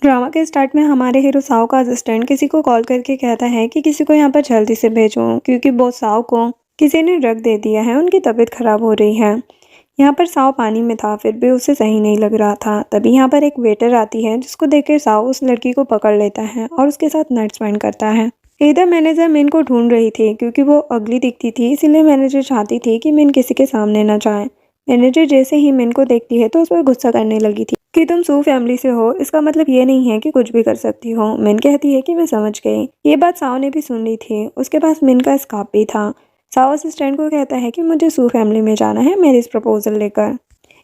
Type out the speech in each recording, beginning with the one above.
Drama के start में हमारे हीरो साओ का असिस्टेंट किसी को कॉल करके कहता है कि किसी को यहाँ पर जल्दी से भेजो क्योंकि बॉस साओ को किसी ने ड्रग दे दिया है, उनकी तबीयत खराब हो रही है। यहाँ पर साओ पानी में था, फिर भी उसे सही नहीं लग रहा था। तभी यहाँ पर एक वेटर आती है जिसको देखकर साओ उस लड़की को पकड़ लेता है और उसके साथ नाइट स्पेंड करता है। इधर मैनेजर मिन को ढूंढ रही थी क्योंकि वो अगली दिखती थी, इसीलिए मैनेजर चाहती थी कि मिन किसी के सामने न जाए। मैनेजर जैसे ही मिन को देखती है तो उस पर गुस्सा करने लगी थी कि तुम सू फैमिली से हो, इसका मतलब ये नहीं है कि कुछ भी कर सकती हो। मिन कहती है कि मैं समझ गई। ये बात साओ ने भी सुन ली थी। उसके पास मिन का स्कार्फ भी था। साओ असिस्टेंट को कहता है कि मुझे सू फैमिली में जाना है मैरिज प्रपोजल लेकर।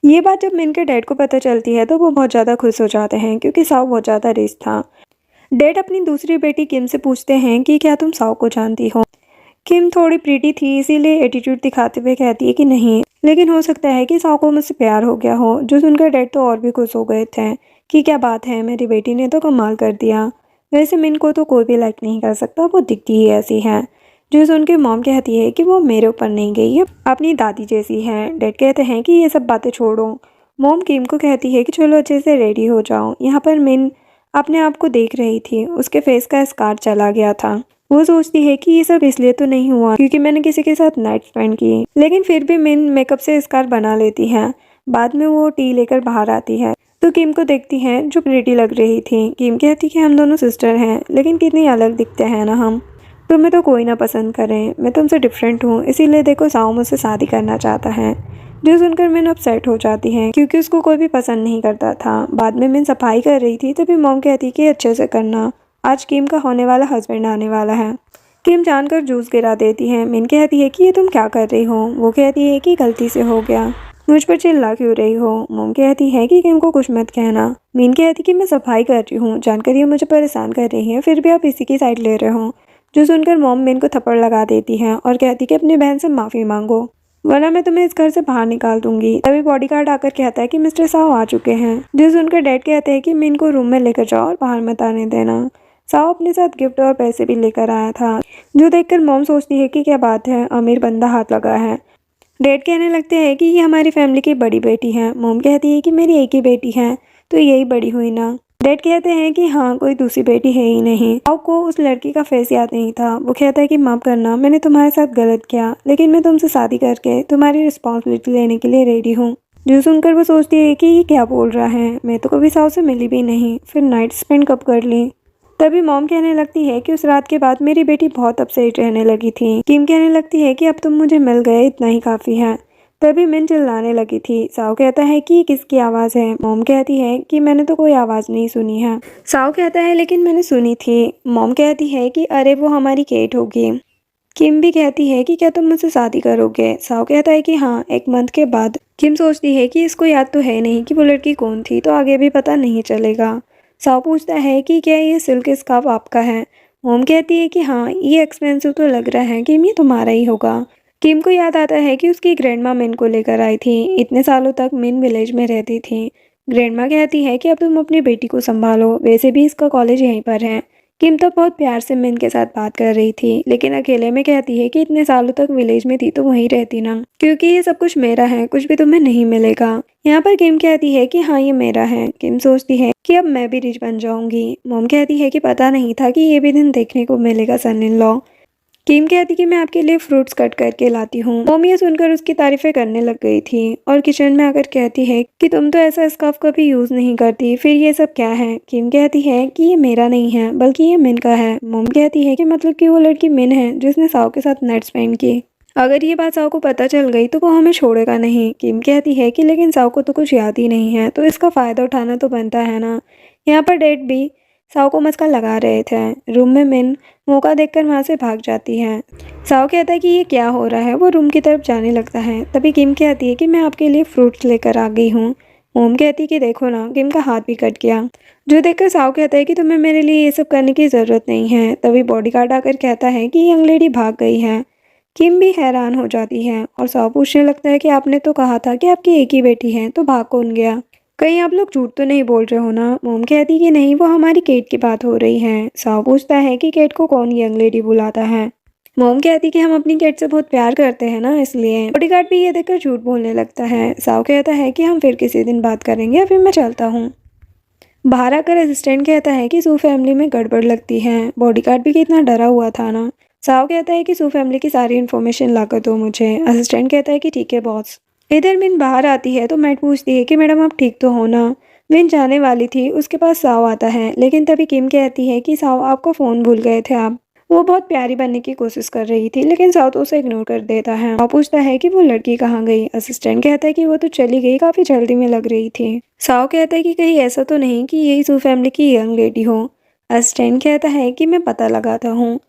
ये बात जब मिन के डैड को पता चलती है तो वो बहुत ज़्यादा खुश हो जाते हैं क्योंकि साओ बहुत ज़्यादा रिच था। डैड अपनी दूसरी बेटी किम से पूछते हैं कि क्या तुम साओ को जानती हो। किम थोड़ी प्रीटी थी, इसीलिए एटीट्यूड दिखाते हुए कहती है कि नहीं, लेकिन हो सकता है कि साओ को मुझसे प्यार हो गया हो। जो सुनकर डैड तो और भी खुश हो गए थे कि क्या बात है, मेरी बेटी ने तो कमाल कर दिया। वैसे मिन को तो कोई भी लाइक नहीं कर सकता, वो दिखती ही ऐसी है। जो सुन के मॉम कहती है कि वो मेरे ऊपर नहीं गई है, अपनी दादी जैसी है। डैड कहते हैं कि ये सब बातें छोड़ो। मॉम किम को कहती है कि चलो अच्छे से रेडी हो जाओ। यहाँ पर मिन अपने आप को देख रही थी, उसके फेस का स्कार चला गया था। वो सोचती है कि ये सब इसलिए तो नहीं हुआ क्योंकि मैंने किसी के साथ नाइट स्पेंड की, लेकिन फिर भी मिन मेकअप से स्कार बना लेती है। बाद में वो टी लेकर बाहर आती है तो किम को देखती है जो प्रीटी लग रही थी। किम कहती कि हम दोनों सिस्टर हैं, लेकिन कितनी अलग दिखते हैं ना हम। तुम्हें तो कोई ना पसंद करे, मैं तुमसे डिफरेंट हूँ, इसीलिए देखो साओ मुझसे शादी करना चाहता है। जो सुनकर मिन अपसेट हो जाती है क्योंकि उसको कोई भी पसंद नहीं करता था। बाद में मिन सफाई कर रही थी तभी मॉम कहती कि अच्छे से करना, आज किम का होने वाला हस्बैंड आने वाला है। किम जानकर जूस गिरा देती है। मिन कहती है कि ये तुम क्या कर रही हो। वो कहती है कि गलती से हो गया, मुझ पर चिल्ला क्यों रही हो। मॉम कहती है कि किम को कुछ मत कहना। मिन कहती कि मैं सफाई कर रही हूँ, जानकर ये मुझे परेशान कर रही है, फिर भी आप इसी की साइड ले रहे हो। जो सुनकर मॉम मिन को थप्पड़ लगा देती है और कहती कि अपनी बहन से माफ़ी मांगो वरना मैं तुम्हें इस घर से बाहर निकाल दूंगी। तभी बॉडीगार्ड आकर कहता है कि मिस्टर साओ आ चुके हैं। जो सुनकर डैड कहते हैं कि मिन को रूम में लेकर जाओ और बाहर मत आने देना। साओ अपने साथ गिफ्ट और पैसे भी लेकर आया था। जो देखकर मॉम सोचती है कि क्या बात है, अमीर बंदा हाथ लगा है। डैड कहने लगते हैं कि ये हमारी फैमिली की बड़ी बेटी है। मॉम कहती है कि मेरी एक ही बेटी है तो यही बड़ी हुई ना। डैड कहते हैं कि हाँ, कोई दूसरी बेटी है ही नहीं। साओ को उस लड़की का फेस याद नहीं था। वो कहता है कि माफ़ करना, मैंने तुम्हारे साथ गलत किया, लेकिन मैं तुमसे शादी करके तुम्हारी रिस्पॉन्सिबिलिटी लेने के लिए रेडी हूँ। जो सुनकर वो सोचती है कि ये क्या बोल रहा है, मैं तो कभी साओ से मिली भी नहीं, फिर नाइट स्पेंड कब कर ली। तभी मॉम कहने लगती है कि उस रात के बाद मेरी बेटी बहुत अपसेट रहने लगी थी। किम कहने लगती है कि अब तुम मुझे मिल गए, इतना ही काफ़ी है। तभी मिन चिल्लाने लगी थी। साओ कहता है कि किसकी आवाज़ है। मॉम कहती है कि मैंने तो कोई आवाज़ नहीं सुनी है। साओ कहता है लेकिन मैंने सुनी थी। मॉम कहती है कि अरे वो हमारी केट होगी। किम भी कहती है कि क्या तुम मुझसे शादी करोगे। साओ कहता है कि हाँ, एक मंथ के बाद। किम सोचती है कि इसको याद तो है नहीं कि वो लड़की कौन थी, तो आगे भी पता नहीं चलेगा। साओ पूछता है कि क्या ये सिल्क स्कार्फ आपका है। मॉम कहती है कि हाँ, ये एक्सपेंसिव तो लग रहा है, किम ये तुम्हारा ही होगा। किम को याद आता है कि उसकी ग्रैंडमा मिन को लेकर आई थी। इतने सालों तक मिन विलेज में रहती थी। ग्रैंडमा कहती है कि अब तुम अपनी बेटी को संभालो, वैसे भी इसका कॉलेज यहीं पर है। किम तो बहुत प्यार से मिन के साथ बात कर रही थी, लेकिन अकेले में कहती है कि इतने सालों तक विलेज में थी तो वहीं रहती ना, क्योंकि ये सब कुछ मेरा है, कुछ भी तुम्हें नहीं मिलेगा। यहाँ पर किम कहती है कि हाँ, ये मेरा है। किम सोचती है कि अब मैं भी रिच बन जाऊंगी। मॉम कहती है कि पता नहीं था कि ये भी दिन देखने को मिलेगा सन इन लॉ। किम कहती कि मैं आपके लिए फ्रूट्स कट करके लाती हूँ। मॉम ये सुनकर उसकी तारीफें करने लग गई थी और किचन में आकर कहती है कि तुम तो ऐसा स्कार्फ कभी यूज नहीं करती, फिर ये सब क्या है। किम कहती है कि ये मेरा नहीं है बल्कि ये मिन का है। मॉम कहती है कि मतलब कि वो लड़की मिन है जिसने साओ के साथ नाइट स्पेंड की। अगर ये बात साओ को पता चल गई तो वो हमें छोड़ेगा नहीं। किम कहती है कि लेकिन साओ को तो कुछ याद ही नहीं है, तो इसका फायदा उठाना तो बनता है ना। यहाँ पर डैड भी साओ को मस्का लगा रहे थे। रूम में मिन मौका देखकर वहां से भाग जाती है। साओ कहता है कि ये क्या हो रहा है। वो रूम की तरफ जाने लगता है। तभी किम कहती है कि मैं आपके लिए फ्रूट्स लेकर आ गई हूँ। मोम कहती कि देखो ना, किम का हाथ भी कट गया। जो देखकर साओ कहता है कि तुम्हें मेरे लिए ये सब करने की ज़रूरत नहीं है। तभी बॉडीगार्ड आकर कहता है कि यंग लेडी भाग गई है। किम भी हैरान हो जाती है और साओ पूछने लगता है कि आपने तो कहा था कि आपकी एक ही बेटी है, तो भाग कौन गया। कहीं आप लोग झूठ तो नहीं बोल रहे हो ना। मोम कहती कि नहीं, वो हमारी केट की बात हो रही है। साओ पूछता है कि केट को कौन यंग लेडी बुलाता है। मोम कहती कि हम अपनी केट से बहुत प्यार करते हैं ना, इसलिए। बॉडीगार्ड भी ये देखकर झूठ बोलने लगता है। साओ कहता है कि हम फिर किसी दिन बात करेंगे, अभी मैं चलता हूँ। बाहर आकर असिस्टेंट कहता है कि सू फैमिली में गड़बड़ लगती है। बॉडीगार्ड भी कितना डरा हुआ था ना। साव कहता है कि सू फैमिली की सारी इन्फॉर्मेशन लाकर दो मुझे। असिस्टेंट कहता है कि ठीक है बॉस। इधर मिन बाहर आती है तो मैट पूछती है कि मैडम आप ठीक तो हो ना। मिन जाने वाली थी, उसके पास साव आता है, लेकिन तभी किम कहती है कि साव आपको फ़ोन भूल गए थे आप। वो बहुत प्यारी बनने की कोशिश कर रही थी, लेकिन साव तो उसे इग्नोर कर देता है और पूछता है कि वो लड़की कहाँ गई। असिस्टेंट कहता है कि वो तो चली गई, काफ़ी जल्दी में लग रही थी। साव कहता है कि कहीं ऐसा तो नहीं कि यही सू फैमिली की यंग लेडी हो। असिस्टेंट कहता है कि मैं पता लगाता हूँ।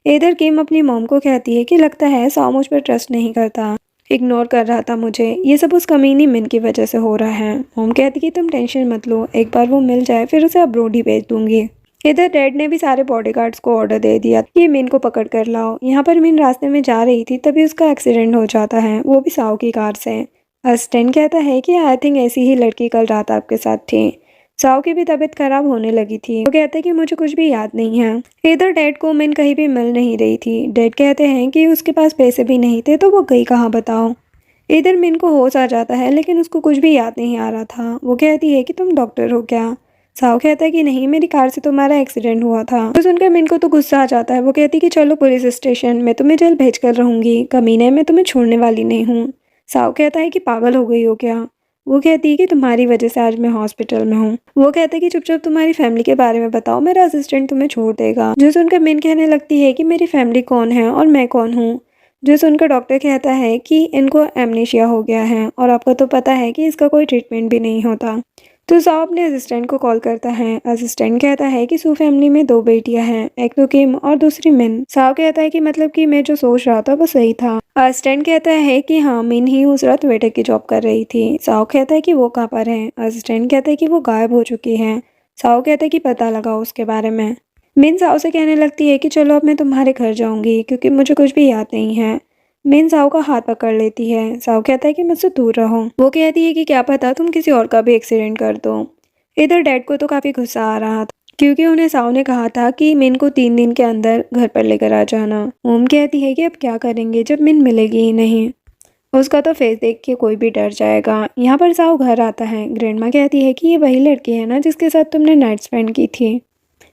इधर किम अपनी मॉम को कहती है कि लगता है साव मुझ पर ट्रस्ट नहीं करता, इग्नोर कर रहा था मुझे। ये सब उस कमीनी मिन की वजह से हो रहा है। मॉम कहती कि तुम टेंशन मत लो, एक बार वो मिल जाए फिर उसे अब्रोड ही भेज दूंगी। इधर डैड ने भी सारे बॉडीगार्ड्स को ऑर्डर दे दिया कि मिन को पकड़ कर लाओ। यहाँ पर मिन रास्ते में जा रही थी तभी उसका एक्सीडेंट हो जाता है, वो भी साव की कार से। असिस्टेंट कहता है कि आई थिंक ऐसी ही लड़की कल रात आपके साथ थी। साव की भी तबीयत खराब होने लगी थी। वो कहते हैं कि मुझे कुछ भी याद नहीं है। इधर डैड को मिन कहीं भी मिल नहीं रही थी। डैड कहते हैं कि उसके पास पैसे भी नहीं थे तो वो गई कहाँ बताओ। इधर मिन को होश आ जाता है, लेकिन उसको कुछ भी याद नहीं आ रहा था। वो कहती है कि तुम डॉक्टर हो क्या। साव कहता है कि नहीं, मेरी कार से तुम्हारा एक्सीडेंट हुआ था। तो सुनकर मिन को तो गुस्सा आ जाता है। वो कहती कि चलो पुलिस स्टेशन, मैं तुम्हें जेल भेज कर रहूंगी, कमीने मैं तुम्हें छोड़ने वाली नहीं हूँ। साव कहता है कि पागल हो गई हो क्या। वो कहती है कि तुम्हारी वजह से आज मैं हॉस्पिटल में हूँ। वो कहता है कि चुपचाप तुम्हारी फैमिली के बारे में बताओ, मेरा असिस्टेंट तुम्हें छोड़ देगा। जो सुनकर मिन कहने लगती है कि मेरी फैमिली कौन है और मैं कौन हूँ। जो सुनकर डॉक्टर कहता है कि इनको एमनेशिया हो गया है और आपको तो पता है कि इसका कोई ट्रीटमेंट भी नहीं होता। तो साव अपने असिस्टेंट को कॉल करता है। असिस्टेंट कहता है कि सू फैमिली में 2 बेटियां हैं, एक तो किम और दूसरी मिन। साव कहता है कि मतलब कि मैं जो सोच रहा था वो सही था। असिस्टेंट कहता है कि हाँ, मिन ही उस रात वेटर की जॉब कर रही थी। साव कहता है कि वो कहाँ पर है। असिस्टेंट कहता है कि वो गायब हो चुकी है। साव कहता है कि पता लगाओ उसके बारे में। मिन साव से कहने लगती है कि चलो अब मैं तुम्हारे घर जाऊंगी क्योंकि मुझे कुछ भी याद नहीं है। मिन साव का हाथ पकड़ लेती है। साव कहता है कि मुझसे दूर रहो। वो कहती है कि क्या पता तुम किसी और का भी एक्सीडेंट कर दो। इधर डैड को तो काफी गुस्सा आ रहा था क्योंकि उन्हें साव ने कहा था कि मिन को 3 दिन के अंदर घर पर लेकर आ जाना। मोम कहती है कि अब क्या करेंगे जब मिन मिलेगी ही नहीं। उसका तो फेस देख के कोई भी डर जाएगा। यहाँ पर साव घर आता है। ग्रैंडमा कहती है कि ये वही लड़की है ना जिसके साथ तुमने नाइट स्पेंड की थी।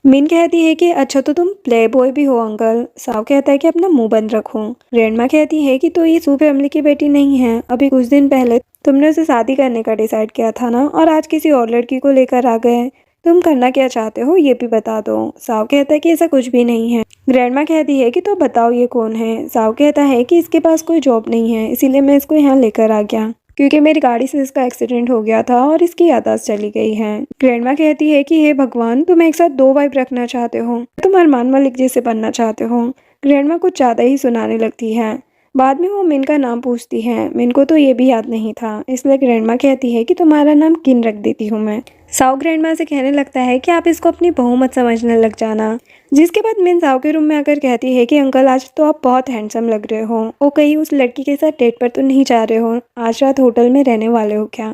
मिन कहती है कि अच्छा तो तुम प्ले बॉय भी हो अंकल। साव कहता है कि अपना मुंह बंद रखो। ग्रैंडमा कहती है कि तो ये सू फैमिली की बेटी नहीं है, अभी कुछ दिन पहले तुमने उसे शादी करने का डिसाइड किया था ना, और आज किसी और लड़की को लेकर आ गए। तुम करना क्या चाहते हो ये भी बता दो। साव कहता है कि ऐसा कुछ भी नहीं है। ग्रैंडमा कहती है कि तो बताओ ये कौन है। साव कहता है कि इसके पास कोई जॉब नहीं है, इसीलिए मैं इसको यहाँ लेकर आ गया क्योंकि मेरी गाड़ी से इसका एक्सीडेंट हो गया था और इसकी याददाश्त चली गई है। ग्रैंडमा कहती है कि हे भगवान, तुम एक साथ 2 वाइफ रखना चाहते हो, तुम अरमान मलिक जैसे बनना चाहते हो। ग्रैंडमा कुछ ज़्यादा ही सुनाने लगती है। बाद में वो मिन का नाम पूछती है। मिन को तो ये भी याद नहीं था, इसलिए ग्रैंडमा कहती है कि तुम्हारा नाम किन रख देती हूँ मैं। साव ग्रैंडमा से कहने लगता है कि आप इसको अपनी बहू मत समझने लग जाना। जिसके बाद मिन साव के रूम में आकर कहती है कि अंकल आज तो आप बहुत हैंडसम लग रहे हो। वो कहीं उस लड़की के साथ डेट पर तो नहीं जा रहे हो, आज रात होटल में रहने वाले हो क्या।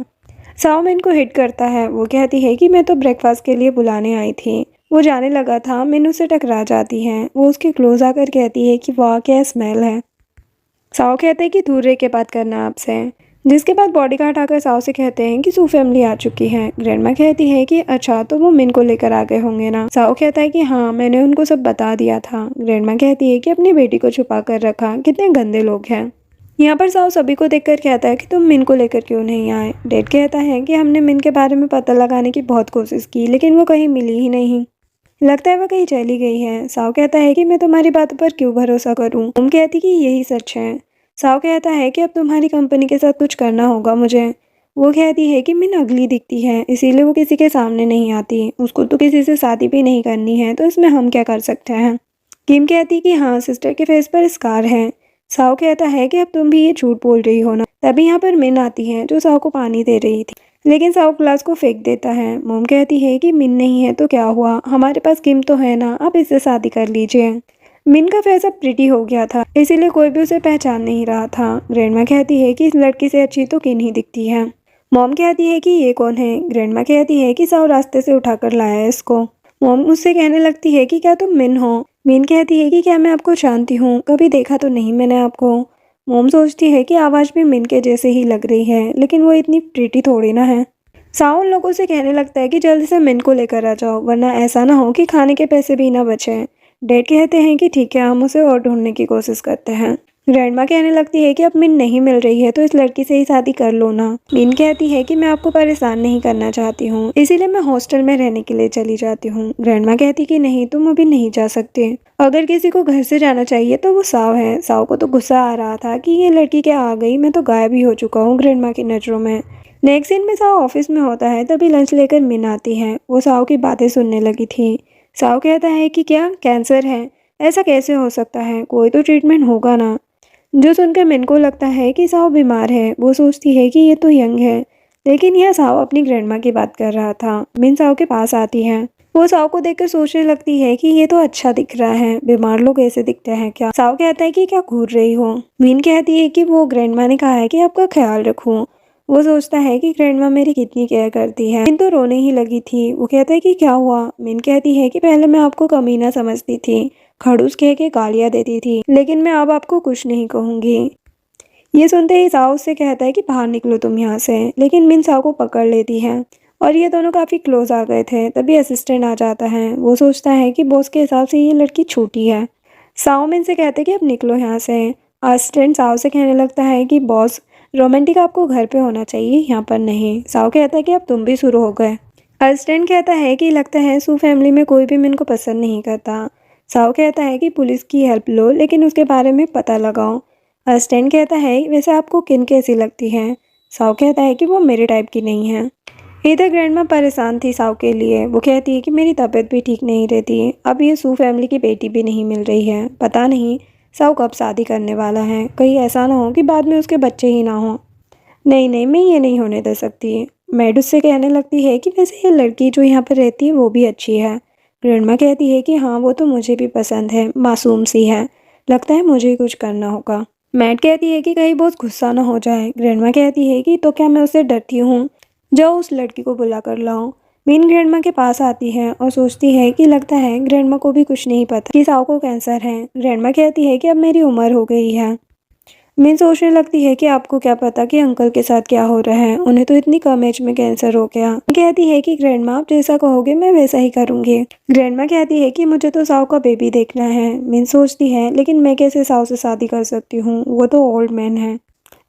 साव मिन को हिट करता है। वो कहती है कि मैं तो ब्रेकफास्ट के लिए बुलाने आई थी। वो जाने लगा था, मिन उससे टकरा जाती है। वो उसके क्लोज आकर कहती है कि वाह क्या स्मेल है। साव कहते हैं कि दूर रह के बात करना आपसे। जिसके बाद बॉडीगार्ड आकर साव से कहते हैं कि सू फैमिली आ चुकी है। ग्रैंडमा कहती है कि अच्छा तो वो मिन को लेकर आ गए होंगे ना। साव कहता है कि हाँ, मैंने उनको सब बता दिया था। ग्रैंडमा कहती है कि अपनी बेटी को छुपा कर रखा, कितने गंदे लोग हैं। यहाँ पर साव सभी को देखकर कहता है कि तुम मिन को लेकर क्यों नहीं आए। डैड कहता है कि हमने मिन के बारे में पता लगाने की बहुत कोशिश की, लेकिन वो कहीं मिली ही नहीं, लगता है वह कहीं चली गई है। साव कहता है कि मैं तुम्हारी बातों पर क्यों भरोसा करूं। तुम कहती कि यही सच है। साव कहता है कि अब तुम्हारी कंपनी के साथ कुछ करना होगा मुझे। वो कहती है कि मिन अगली दिखती है, इसीलिए वो किसी के सामने नहीं आती। उसको तो किसी से शादी भी नहीं करनी है, तो इसमें हम क्या कर सकते हैं। किम कहती कि हाँ, सिस्टर के फेस पर स्कार है। साव कहता है कि अब तुम भी ये झूठ बोल रही हो ना। तभी यहाँ पर मिन आती है जो साव को पानी दे रही थी, लेकिन साव ग्लास को फेंक देता है। मोम कहती है कि मिन नहीं है तो क्या हुआ, हमारे पास किम तो है ना, आप इससे शादी कर लीजिए। मिन का फेस अब प्रिटी हो गया था, इसीलिए कोई भी उसे पहचान नहीं रहा था। ग्रैंडमा कहती है कि इस लड़की से अच्छी तो किन ही दिखती है। मॉम कहती है कि ये कौन है। ग्रैंडमा कहती है कि साव रास्ते से उठाकर लाया है इसको। मॉम उससे कहने लगती है कि क्या तुम मिन हो। मिन कहती है कि क्या मैं आपको जानती हूँ, कभी देखा तो नहीं मैंने आपको। मोम सोचती है कि आवाज़ भी मिन के जैसे ही लग रही है, लेकिन वो इतनी प्रिटी थोड़ी ना है। साओ उन लोगों से कहने लगता है कि जल्दी से मिन को लेकर आ जाओ, वरना ऐसा ना हो कि खाने के पैसे भी ना बचें। डैड कहते हैं कि ठीक है, हम उसे और ढूंढने की कोशिश करते हैं। ग्रैंडमा कहने लगती है कि अब मिन नहीं मिल रही है तो इस लड़की से ही शादी कर लो ना। मिन कहती है कि मैं आपको परेशान नहीं करना चाहती हूँ, इसीलिए मैं हॉस्टल में रहने के लिए चली जाती हूँ। ग्रैंडमा कहती कि नहीं, तुम अभी नहीं जा सकते। अगर किसी को घर से जाना चाहिए तो वो साव है। साव को तो गुस्सा आ रहा था कि ये लड़की क्या आ गई, मैं तो गायब ही हो चुका हूँ ग्रैंडमा की नज़रों में। नेक्स्ट सीन में साव ऑफिस में होता है, तभी लंच लेकर मिन आती है। वो साव की बातें सुनने लगी थी। साव कहता है कि क्या कैंसर है? ऐसा कैसे हो सकता है, कोई तो ट्रीटमेंट होगा ना। जो सुनकर मिन को लगता है कि साव बीमार है। वो सोचती है कि ये तो यंग है, लेकिन यह साव अपनी ग्रैंडमा की बात कर रहा था। मिन साव के पास आती है। वो साव को देखकर सोचने लगती है कि ये तो अच्छा दिख रहा है, बीमार लोग ऐसे दिखते हैं क्या? साव कहता है कि क्या घूर रही हो? मिन कहती है कि वो ग्रैंडमा ने कहा है कि आपका ख्याल रखूं। वो सोचता है कि ग्रैंडमा मेरी कितनी केयर करती है। मिन तो रोने ही लगी थी। वो कहता है कि क्या हुआ? मिन कहती है कि पहले मैं आपको कमीना समझती थी, खड़ूस कह के गालियां देती थी, लेकिन मैं अब आपको कुछ नहीं कहूंगी। ये सुनते ही साव उससे कहता है कि बाहर निकलो तुम यहाँ से, लेकिन मिन साव को पकड़ लेती है और ये दोनों काफी क्लोज आ गए थे। तभी असिस्टेंट आ जाता है। वो सोचता है कि बॉस के हिसाब से ये लड़की छोटी है। साव मिन से कहते कि अब निकलो यहाँ से। असिस्टेंट साव से कहने लगता है कि बॉस, रोमांटिक आपको घर पे होना चाहिए, यहाँ पर नहीं। साव कहता है कि अब तुम भी शुरू हो गए। असिस्टेंट कहता है कि लगता है सू फैमिली में कोई भी मिन को पसंद नहीं करता। साव कहता है कि पुलिस की हेल्प लो, लेकिन उसके बारे में पता लगाओ। असिस्टेंट कहता है वैसे आपको किन कैसी लगती है? साव कहता है कि वो मेरे टाइप की नहीं है। इधर ग्रैंडमा परेशान थी साव के लिए। वो कहती है कि मेरी तबीयत भी ठीक नहीं रहती, अब ये सू फैमिली की बेटी भी नहीं मिल रही है। पता नहीं साव कब शादी करने वाला है, कहीं ऐसा ना हो कि बाद में उसके बच्चे ही ना हो। नहीं नहीं, मैं ये नहीं होने दे सकती। मैड उससे कहने लगती है कि वैसे ये लड़की जो यहाँ पर रहती है वो भी अच्छी है। ग्रैंडमा कहती है कि हाँ, वो तो मुझे भी पसंद है, मासूम सी है, लगता है मुझे ही कुछ करना होगा। मैड कहती है कि कहीं बहुत गुस्सा ना हो जाए। ग्रैंडमा कहती है कि तो क्या मैं उससे डरती हूँ, जाओ उस लड़की को बुला कर लाओ। मीन ग्रैंडमा के पास आती है और सोचती है कि लगता है ग्रैंडमा को भी कुछ नहीं पता कि साव को कैंसर है। ग्रैंडमा कहती है कि अब मेरी उम्र हो गई है। मीन सोचने लगती है कि आपको क्या पता कि अंकल के साथ क्या हो रहा है, उन्हें तो इतनी कम एज में कैंसर हो गया। कहती है कि ग्रैंडमा आप जैसा कहोगे मैं वैसा ही करूंगी। ग्रैंडमा कहती है कि मुझे तो साव का बेबी देखना है। मीन सोचती है लेकिन मैं कैसे साव से शादी कर सकती हूँ, वो तो ओल्ड मैन है,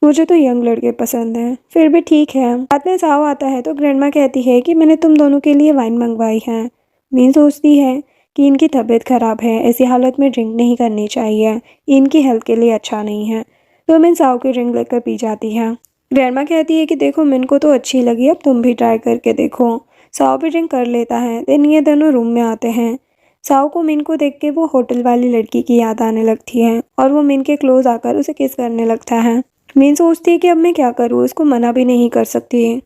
मुझे तो यंग लड़के पसंद हैं। फिर भी ठीक है। बाद में साव आता है तो ग्रैंडमा कहती है कि मैंने तुम दोनों के लिए वाइन मंगवाई है। मीन सोचती है कि इनकी तबीयत खराब है, ऐसी हालत में ड्रिंक नहीं करनी चाहिए, इनकी हेल्थ के लिए अच्छा नहीं है। तो मिन साव की ड्रिंक लेकर पी जाती है। ग्रैंडमा कहती है कि देखो मिन को तो अच्छी लगी, अब तुम भी ट्राई करके देखो। साव भी ड्रिंक कर लेता है। देन ये दोनों रूम में आते हैं। साव को मिन को देख के वो होटल वाली लड़की की याद आने लगती है और वो मिन के क्लोज आकर उसे किस करने लगता है। मिन सोचती है कि अब मैं क्या करूँ, इसको मना भी नहीं कर सकती,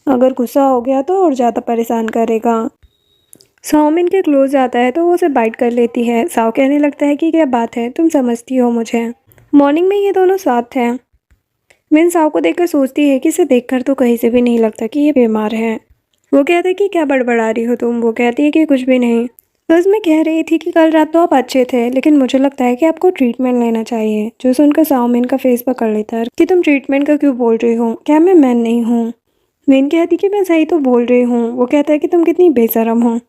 अगर गुस्सा हो गया तो और ज़्यादा परेशान करेगा। साव मिन के क्लोज आता है तो वो उसे बाइट कर लेती है। साव कहने लगता है कि क्या बात है, तुम समझती हो मुझे। मॉर्निंग में ये दोनों साथ हैं। मिन साव को देखकर सोचती है कि इसे देखकर तो कहीं से भी नहीं लगता कि ये बीमार है। वो कहता है कि क्या बड़बड़ा रही हो तुम? वो कहती है कि कुछ भी नहीं, बस मैं कह रही थी कि कल रात तो आप अच्छे थे, लेकिन मुझे लगता है कि आपको ट्रीटमेंट लेना चाहिए। जो सुनकर साव मिन का फेस पकड़ लेता है कि तुम ट्रीटमेंट का क्यों बोल रही हो, क्या मैं मैन नहीं हूँ? मिन कहती कि मैं सही तो बोल रही हूँ। वो कहता है कि तुम कितनी बेशरम हो।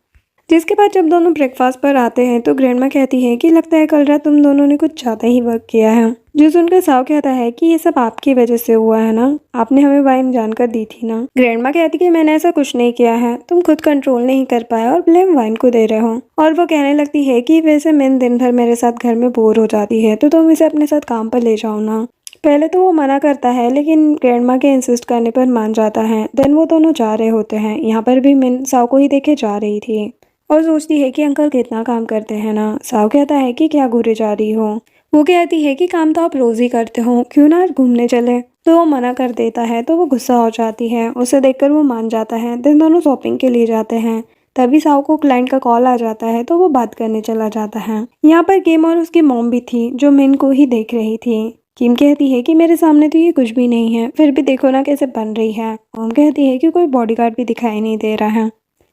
जिसके बाद जब दोनों ब्रेकफास्ट पर आते हैं तो ग्रैंडमा कहती है कि लगता है कल रात तुम दोनों ने कुछ ज़्यादा ही वर्क किया है। जो सुनकर साव कहता है कि ये सब आपकी वजह से हुआ है ना, आपने हमें वाइन जानकर दी थी ना। ग्रैंडमा कहती कि मैंने ऐसा कुछ नहीं किया है, तुम खुद कंट्रोल नहीं कर पाए और ब्लेम वाइन को दे रहे हो। और वो कहने लगती है कि वैसे मिन दिन भर मेरे साथ घर में बोर हो जाती है, तो तुम इसे अपने साथ काम पर ले जाओ ना। पहले तो वो मना करता है, लेकिन ग्रैंडमा के इंसिस्ट करने पर मान जाता है। देन वो दोनों जा रहे होते हैं। यहाँ पर भी मिन साव को ही देखे जा रही थी और सोचती है कि अंकल कितना काम करते हैं ना। साव कहता है कि क्या घूरे जा रही हो? वो कहती है कि काम तो आप रोज ही करते हो, क्यों ना आज घूमने चले? तो वो मना कर देता है तो वो गुस्सा हो जाती है। उसे देखकर वो मान जाता है। दिन दोनों शॉपिंग के लिए जाते हैं। तभी साव को क्लाइंट का कॉल आ जाता है तो वो बात करने चला जाता है। यहाँ पर किम और उसकी मॉम भी थी जो मिन को ही देख रही थी। किम कहती है कि मेरे सामने तो ये कुछ भी नहीं है, फिर भी देखो ना कैसे बन रही है। मॉम कहती है कि कोई बॉडीगार्ड भी दिखाई नहीं दे रहा है।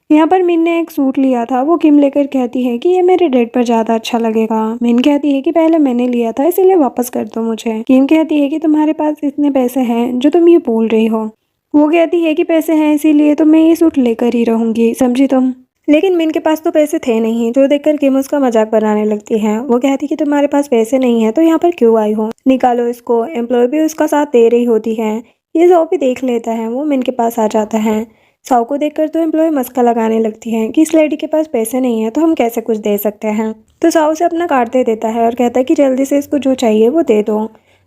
यहाँ पर मिन ने एक सूट लिया था, वो किम लेकर कहती है कि ये मेरे डेट पर ज़्यादा अच्छा लगेगा। मिन कहती है कि पहले मैंने लिया था, इसीलिए वापस कर दो मुझे। किम कहती है कि तुम्हारे पास इतने पैसे हैं जो तुम ये बोल रही हो। वो कहती है कि पैसे हैं इसीलिए तो मैं ये सूट लेकर ही रहूंगी, समझी तुम। लेकिन मिन के पास तो पैसे थे नहीं, जो देखकर किम उसका मजाक बनाने लगती है। वो कहती कि तुम्हारे पास पैसे नहीं है तो यहाँ पर क्यों आई हो, निकालो इसको। एम्प्लॉय भी उसका साथ दे रही होती है। ये साओ भी देख लेता है, वो मिन के पास आ जाता है। साओ को देखकर तो एम्प्लॉय मस्का लगाने लगती है कि इस लेडी के पास पैसे नहीं है तो हम कैसे कुछ दे सकते हैं। तो साओ से अपना कार्ड दे देता है और कहता है कि जल्दी से इसको जो चाहिए वो दे दो।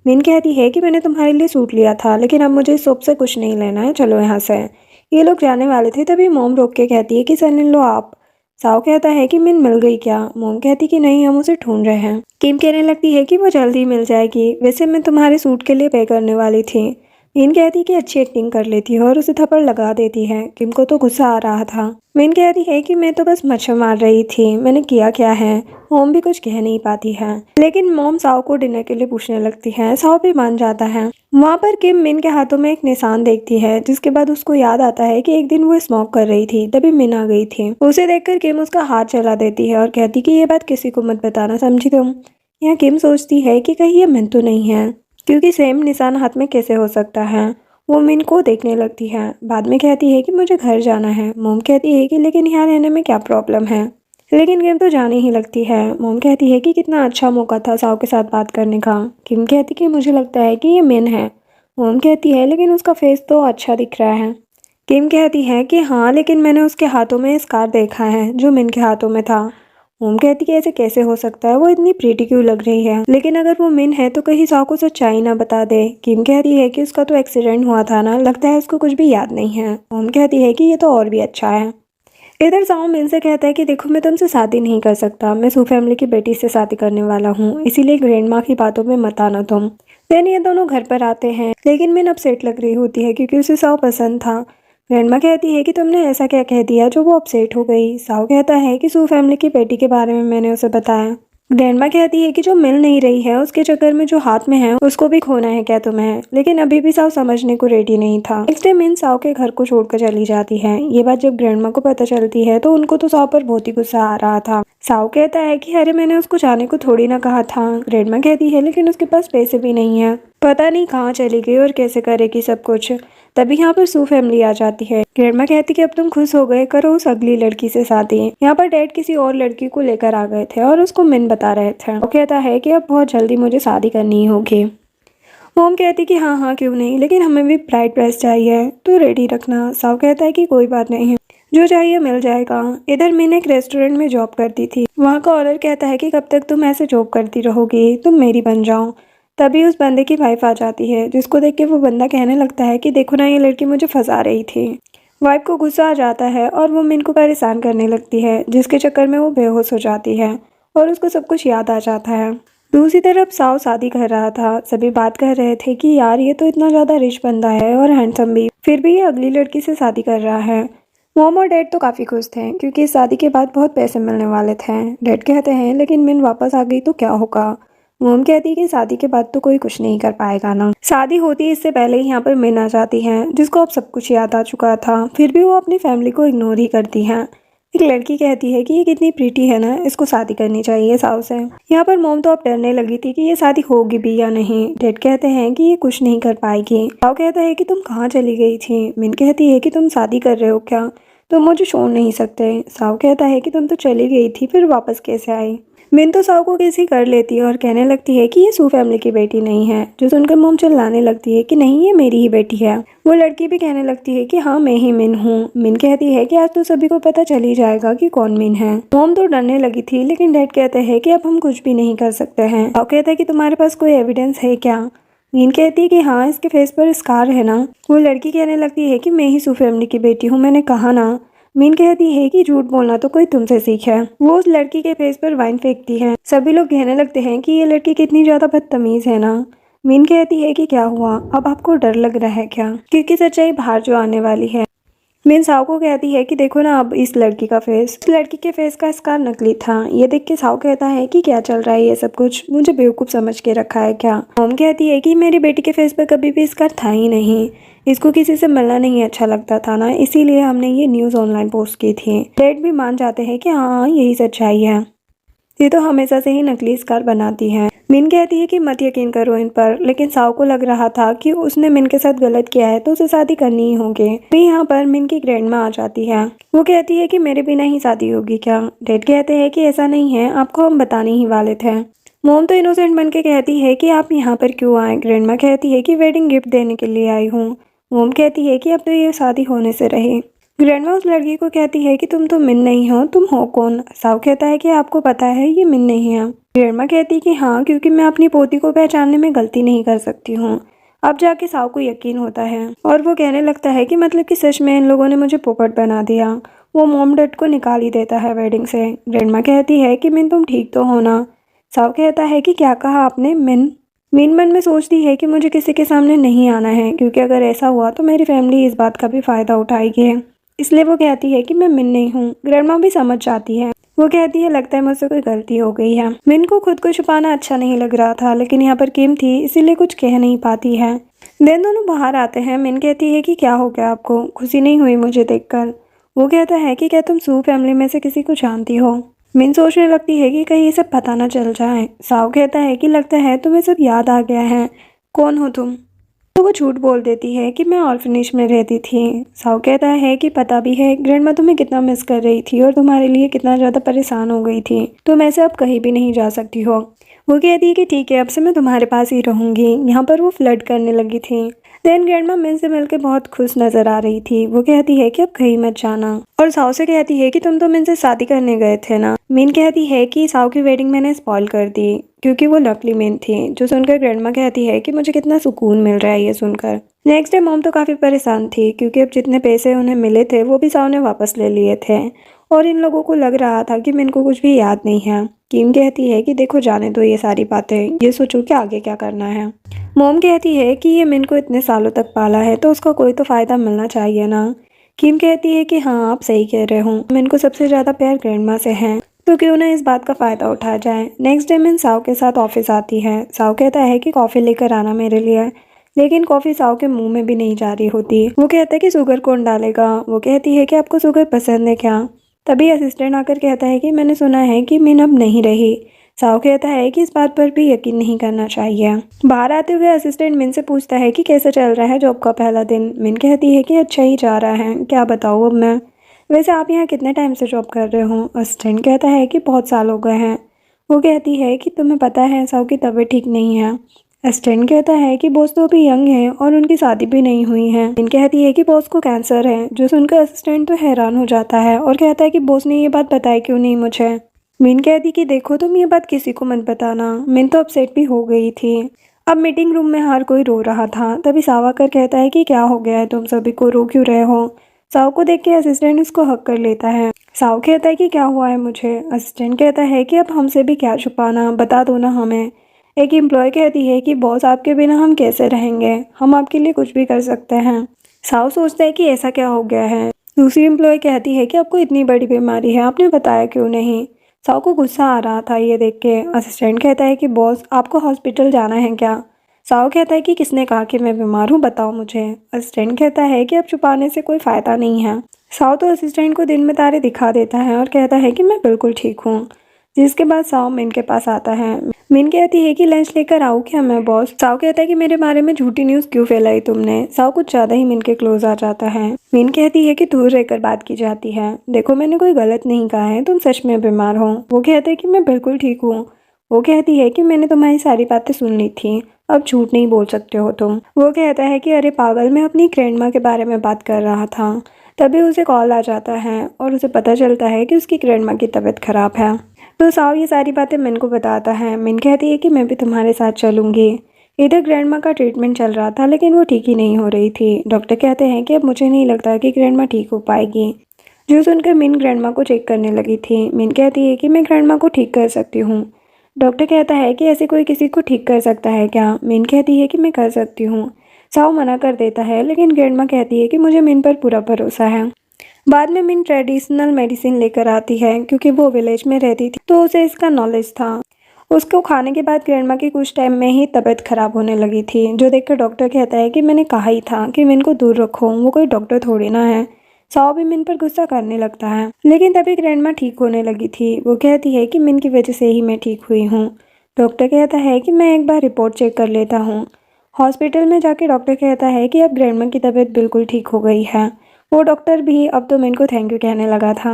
मिन कहती है कि मैंने तुम्हारे लिए सूट लिया था, लेकिन अब मुझे इस शॉप से कुछ नहीं लेना है, चलो यहाँ से। ये लोग जाने वाले थे तभी मॉम रोक के कहती है कि सन इन लो आप। साओ कहता है कि मिन मिल गई क्या। मॉम कहती कि नहीं, हम उसे ढूंढ रहे हैं। किम कहने लगती है कि वो जल्दी मिल जाएगी, वैसे मैं तुम्हारे सूट के लिए पे करने वाली थी। मिन कहती कि अच्छी एक्टिंग कर लेती है और उसे थप्पड़ लगा देती है। किम को तो गुस्सा आ रहा था। मिन कहती है कि मैं तो बस मच्छर मार रही थी, मैंने किया क्या है। मॉम भी कुछ कह नहीं पाती है, लेकिन मॉम साओ को डिनर के लिए पूछने लगती है। साओ भी मान जाता है। वहाँ पर किम मिन के हाथों में एक निशान देखती है, जिसके बाद उसको याद आता है कि एक दिन वो स्मोक कर रही थी, तभी मिन आ गई थी। उसे देखकर किम उसका हाथ चला देती है और कहती कि ये बात किसी को मत बताना, समझी तुम। यहाँ किम सोचती है कि कहीं ये मिन तो नहीं है, क्योंकि सेम निशान हाथ में कैसे हो सकता है। वो मिन को देखने लगती है। बाद में कहती है कि मुझे घर जाना है। मोम कहती है कि लेकिन यहाँ रहने में क्या प्रॉब्लम है, लेकिन किम तो जाने ही लगती है। मोम कहती है कि कितना अच्छा मौका था साओ के साथ बात करने का। किम कहती कि मुझे लगता है कि ये मिन है। मोम कहती है लेकिन उसका फेस तो अच्छा दिख रहा है। किम कहती है कि हाँ, लेकिन मैंने उसके हाथों में स्कार देखा है जो मिन के हाथों में था। मोम कहती कि ऐसे कैसे हो सकता है, वो इतनी प्रीटी क्यों लग रही है। लेकिन अगर वो मिन है तो कहीं साओ को सच्चाई ना बता दे। किम कहती है कि उसका तो एक्सीडेंट हुआ था ना, लगता है उसको कुछ भी याद नहीं है। मोम कहती है कि ये तो और भी अच्छा है। इधर साओ मिन से कहता है कि देखो, मैं तुमसे शादी नहीं कर सकता, मैं सू फैमिली की बेटी से शादी करने वाला हूँ, इसीलिए ग्रैंड माँ की बातों में मत आना तुम। देन ये दोनों घर पर आते हैं, लेकिन मिन अपसेट लग रही होती है क्योंकि उसे साओ पसंद था। ग्रैंड माँ कहती है कि तुमने ऐसा क्या कह दिया जो वो अपसेट हो गई। साओ कहता है कि सू फैमिली की बेटी के बारे में मैंने उसे बताया। ग्रैंडमा कहती है कि जो मिल नहीं रही है उसके चक्कर में जो हाथ में है उसको भी खोना है क्या तुम्हें। लेकिन अभी भी साओ समझने को रेडी नहीं था। नेक्स्ट डे मिन साओ के घर को छोड़कर चली जाती है। ये बात जब ग्रैंडमा को पता चलती है तो उनको तो साओ पर बहुत ही गुस्सा आ रहा था। साओ कहता है कि अरे मैंने उसको जाने को थोड़ी ना कहा था। ग्रैंडमा कहती है लेकिन उसके पास पैसे भी नहीं है, पता नहीं कहाँ चली गई और कैसे करेगी सब कुछ। तभी यहाँ पर सू फैमिली आ जाती है। ग्रैंडमा कहती कि अब तुम खुश हो गए, करो उस अगली लड़की से शादी। यहाँ पर डैड किसी और लड़की को लेकर आ गए थे और उसको मिन बता रहे थे। वो कहता है कि अब बहुत जल्दी मुझे शादी करनी होगी। मोम कहती कि हाँ हाँ क्यों नहीं, लेकिन हमें भी ब्राइड ड्रेस चाहिए तो रेडी रखना। साव कहता है कि कोई बात नहीं, जो चाहिए मिल जाएगा। इधर मिन एक रेस्टोरेंट में जॉब करती थी। वहाँ का ऑनर कहता है कि कब तक तुम ऐसे जॉब करती रहोगी, तुम मेरी बन जाओ। तभी उस बंदे की वाइफ आ जाती है, जिसको देख के वो बंदा कहने लगता है कि देखो ना, ये लड़की मुझे फंसा रही थी। वाइफ को गुस्सा आ जाता है और वो मिन को परेशान करने लगती है, जिसके चक्कर में वो बेहोश हो जाती है और उसको सब कुछ याद आ जाता है। दूसरी तरफ साव शादी कर रहा था। सभी बात कर रहे थे कि यार ये तो इतना ज़्यादा रिच बंदा है और हैंडसम भी, फिर भी ये अगली लड़की से शादी कर रहा है। मॉम और डैड तो काफ़ी खुश थे क्योंकि इस शादी के बाद बहुत पैसे मिलने वाले थे। डैड कहते हैं लेकिन मिन वापस आ गई तो क्या होगा। मोम कहती है कि शादी के बाद तो कोई कुछ नहीं कर पाएगा ना। शादी होती इससे पहले ही यहाँ पर मिन आ जाती है, जिसको अब सब कुछ याद आ चुका था, फिर भी वो अपनी फैमिली को इग्नोर ही करती है। एक लड़की कहती है कि ये कितनी प्रीटी है ना, इसको शादी करनी चाहिए साव से। यहाँ पर मोम तो अब डरने लगी थी कि ये शादी होगी भी या नहीं। डैड कहते हैं कि ये कुछ नहीं कर पाएगी। साव कहता है कि तुम कहाँ चली गई थी। मिन कहती है कि तुम शादी कर रहे हो क्या, तुम मुझे छोड़ नहीं सकते। साव कहता है कि तुम तो चली गई थी, फिर वापस कैसे आई। मिन तो साव को किसी कर लेती है और कहने लगती है कि ये सू फैमिली की बेटी नहीं है, जो सुनकर मोम चिल्लाने लगती है कि नहीं, ये मेरी ही बेटी है। वो लड़की भी कहने लगती है कि हाँ, मैं ही मिन हूँ। मिन कहती है कि आज तो सभी को पता चल ही जाएगा कि कौन मिन है। मोम तो डरने लगी थी, लेकिन डैड कहते हैं कि अब हम कुछ भी नहीं कर सकते हैं। साव कहता है कि तुम्हारे पास कोई एविडेंस है क्या। मीन कहती है कि हाँ, इसके फेस पर स्कार है ना। वो लड़की कहने लगती है कि मैं ही सू फैमिली की बेटी हूँ, मैंने कहा ना। मीन कहती है कि झूठ बोलना तो कोई तुमसे सीख है। वो उस लड़की के फेस पर वाइन फेंकती है। सभी लोग कहने लगते हैं कि ये लड़की कितनी ज्यादा बदतमीज है ना। मीन कहती है कि क्या हुआ, अब आपको डर लग रहा है क्या, क्योंकि सच्चाई बाहर जो आने वाली है। मीन साव को कहती है कि देखो ना, अब इस लड़की का फेस, उस लड़की के फेस का स्कार नकली था। ये देख के साव कहता है कि क्या चल रहा है ये सब कुछ, मुझे बेवकूफ समझ के रखा है क्या। मोम कहती है कि मेरी बेटी के फेस पर कभी भी स्कार था ही नहीं, इसको किसी से मिलना नहीं अच्छा लगता था ना, इसीलिए हमने ये न्यूज़ ऑनलाइन पोस्ट की थी। डैड भी मान जाते हैं कि हाँ, यही सच्चाई है, ये तो हमेशा से ही नकली स्कार बनाती है। मिन कहती है कि मत यकीन करो इन पर, लेकिन साव को लग रहा था कि उसने मिन के साथ गलत किया है तो उसे शादी करनी ही होगी। फिर यहाँ पर मिन की ग्रैंडमा आ जाती है। वो कहती है कि मेरे बिना ही शादी होगी क्या। डैड कहते हैं कि ऐसा नहीं है, आपको हम बताने ही वाले थे। मोम तो इनोसेंट बन के कहती है कि आप यहाँ पर क्यों आए। ग्रैंडमा कहती है कि वेडिंग गिफ्ट देने के लिए आई हूँ। मोम कहती है कि अब तो ये शादी होने से रहे। ग्रैंडमा उस लड़की को कहती है कि तुम तो मिन नहीं हो, तुम हो कौन। साव कहता है कि आपको पता है ये मिन नहीं है। ग्रैंडमा कहती है कि हाँ, क्योंकि मैं अपनी पोती को पहचानने में गलती नहीं कर सकती हूँ। अब जाके साव को यकीन होता है और वो कहने लगता है कि मतलब कि सच में इन लोगों ने मुझे पोपट बना दिया। वो मोम डैड को निकाल ही देता है वेडिंग से। ग्रैंडमा कहती है कि मिन तुम ठीक तो हो ना। साव कहता है कि क्या कहा आपने। मिन मन में सोचती है कि मुझे किसी के सामने नहीं आना है, क्योंकि अगर ऐसा हुआ तो मेरी फैमिली इस बात का भी फायदा उठाएगी। इसलिए वो कहती है कि मैं मिन नहीं हूँ। ग्रैंडमा भी समझ जाती है। वो कहती है लगता है मुझसे कोई गलती हो गई है। मिन को खुद को छुपाना अच्छा नहीं लग रहा था, लेकिन यहाँ पर किम थी इसीलिए कुछ कह नहीं पाती है। देन दोनों बाहर आते हैं। मिन कहती है कि क्या हो गया आपको, खुशी नहीं हुई मुझे देखकर। वो कहता है कि क्या तुम सू फैमिली में से किसी को जानती हो। मिन सोचने लगती है कि कहीं ये सब पता न चल जाए। साव कहता है कि लगता है तुम्हें सब याद आ गया है, कौन हो तुम। तो वो झूठ बोल देती है कि मैं ऑर्फनेज में रहती थी। साव कहता है कि पता भी है ग्रैंडमा तुम्हें कितना मिस कर रही थी और तुम्हारे लिए कितना ज़्यादा परेशान हो गई थी। तुम ऐसे अब कहीं भी नहीं जा सकती हो। वो कहती है कि ठीक है, अब से मैं तुम्हारे पास ही रहूंगी। यहाँ पर वो फ्लर्ट करने लगी थी। देन ग्रैंडमा मिन से मिलकर बहुत खुश नजर आ रही थी। वो कहती है कि अब कहीं मत जाना और साव से कहती है कि तुम तो मिन से शादी करने गए थे ना। मिन कहती है कि साव की वेडिंग मैंने स्पॉइल कर दी क्योंकि वो नकली मिन थी। जो सुनकर ग्रैंडमा कहती है कि मुझे कितना सुकून मिल रहा है ये सुनकर। नेक्स्ट डे मॉम तो काफ़ी परेशान थी क्योंकि अब जितने पैसे उन्हें मिले थे वो भी साव ने वापस ले लिए थे और इन लोगों को लग रहा था कि मिन को कुछ भी याद नहीं है। किम कहती है कि देखो जाने दो ये सारी बातें, ये सोचो कि आगे क्या करना है। मॉम कहती है कि ये मिन को इतने सालों तक पाला है तो उसका कोई तो फ़ायदा मिलना चाहिए ना। किम कहती है कि हाँ आप सही कह रहे हो, मिन को सबसे ज़्यादा प्यार ग्रैंडमा से है तो क्यों ना इस बात का फ़ायदा उठाया जाए। नेक्स्ट डे मिन साव के साथ ऑफिस आती है। साव कहता है कि कॉफ़ी लेकर आना मेरे लिए, लेकिन कॉफ़ी साव के मुंह में भी नहीं जा रही होती। वो कहता है कि शुगर कौन डालेगा। वो कहती है कि आपको शुगर पसंद है क्या। तभी असिस्टेंट आकर कहता है कि मैंने सुना है कि मिन अब नहीं रही। साव कहता है कि इस बात पर भी यकीन नहीं करना चाहिए। बाहर आते हुए असिस्टेंट मिन से पूछता है कि कैसा चल रहा है जॉब का पहला दिन। मिन कहती है कि अच्छा ही जा रहा है, क्या बताऊँ अब मैं। वैसे आप यहाँ कितने टाइम से जॉब कर रहे हो। असिस्टेंट कहता है कि बहुत साल हो गए हैं। वो कहती है कि तुम्हें पता है साव की तबीयत ठीक नहीं है। असिस्टेंट कहता है कि बॉस तो अभी यंग है और उनकी शादी भी नहीं हुई है। मिन कहती है कि बॉस को कैंसर है। जो सुनकर असिस्टेंट तो हैरान हो जाता है और कहता है कि बॉस ने ये बात बताई क्यों नहीं मुझे। मिन कहती कि देखो तुम ये बात किसी को मत बताना। मिन तो अपसेट भी हो गई थी। अब मीटिंग रूम में हर कोई रो रहा था। तभी साव आकर कहता है कि क्या हो गया है, तुम सभी को रो क्यों रहे हो। साव को देख के असिस्टेंट उसको हक कर लेता है। साव कहता है कि क्या हुआ है मुझे। असिस्टेंट कहता है कि अब हमसे भी क्या छुपाना, बता दो ना हमें। एक एम्प्लॉय कहती है कि बॉस आपके बिना हम कैसे रहेंगे, हम आपके लिए कुछ भी कर सकते हैं। साव सोचता है कि ऐसा क्या हो गया है। दूसरी एम्प्लॉय कहती है कि आपको इतनी बड़ी बीमारी है, आपने बताया क्यों नहीं। साव को गुस्सा आ रहा था ये देख के। असिस्टेंट कहता है कि बॉस आपको हॉस्पिटल जाना है क्या। साव कहता है कि किसने कहा कि मैं बीमार हूँ, बताओ मुझे। असिस्टेंट कहता है कि अब छुपाने से कोई फ़ायदा नहीं है। साव तो असिस्टेंट को दिन में तारे दिखा देता है और कहता है कि मैं बिल्कुल ठीक हूँ। जिसके बाद साव मिन के पास आता है। मिन कहती है कि लंच लेकर आऊँ क्या मैं बॉस। साव कहता है कि मेरे बारे में झूठी न्यूज़ क्यों फैलाई तुमने। साव कुछ ज़्यादा ही मिन के क्लोज आ जाता है। मिन कहती है कि दूर रहकर बात की जाती है। देखो मैंने कोई गलत नहीं कहा है, तुम सच में बीमार हो। वो कहते हैं कि मैं बिल्कुल ठीक हूँ। वो कहती है कि मैंने तुम्हारी सारी बातें सुन ली थी, अब झूठ नहीं बोल सकते हो तुम। वो कहता है कि अरे पागल, मैं अपनी ग्रैंडमा के बारे में बात कर रहा था। तभी उसे कॉल आ जाता है और उसे पता चलता है कि उसकी ग्रैंडमा की तबीयत खराब है। तो साव ये सारी बातें मिन को बताता है। मिन कहती है कि मैं भी तुम्हारे साथ चलूंगी। इधर ग्रैंडमा का ट्रीटमेंट चल रहा था लेकिन वो ठीक ही नहीं हो रही थी। डॉक्टर कहते हैं कि अब मुझे नहीं लगता कि ग्रैंडमा ठीक हो पाएगी। जो सुनकर मिन ग्रैंडमा को चेक करने लगी थी। मिन कहती है कि मैं ग्रैंडमा को ठीक कर सकती हूँ। डॉक्टर कहता है कि ऐसे कोई किसी को ठीक कर सकता है क्या। मिन कहती है कि मैं कर सकती हूँ। साव मना कर देता है लेकिन ग्रैंडमा कहती है कि मुझे मिन पर पूरा भरोसा है। बाद में मिन ट्रेडिशनल मेडिसिन लेकर आती है क्योंकि वो विलेज में रहती थी तो उसे इसका नॉलेज था। उसको खाने के बाद ग्रैंडमा की कुछ टाइम में ही तबीयत खराब होने लगी थी, जो देखकर डॉक्टर कहता है कि मैंने कहा ही था कि मिन को दूर रखो, वो कोई डॉक्टर थोड़ी ना है। साव भी मिन पर गुस्सा करने लगता है लेकिन तभी ग्रैंडमा ठीक होने लगी थी। वो कहती है कि मिन की वजह से ही मैं ठीक हुई हूँ। डॉक्टर कहता है कि मैं एक बार रिपोर्ट चेक कर लेता हूँ। हॉस्पिटल में जाके डॉक्टर कहता है कि अब ग्रैंडमा की तबीयत बिल्कुल ठीक हो गई है। वो डॉक्टर भी अब तो मिन को थैंक यू कहने लगा था।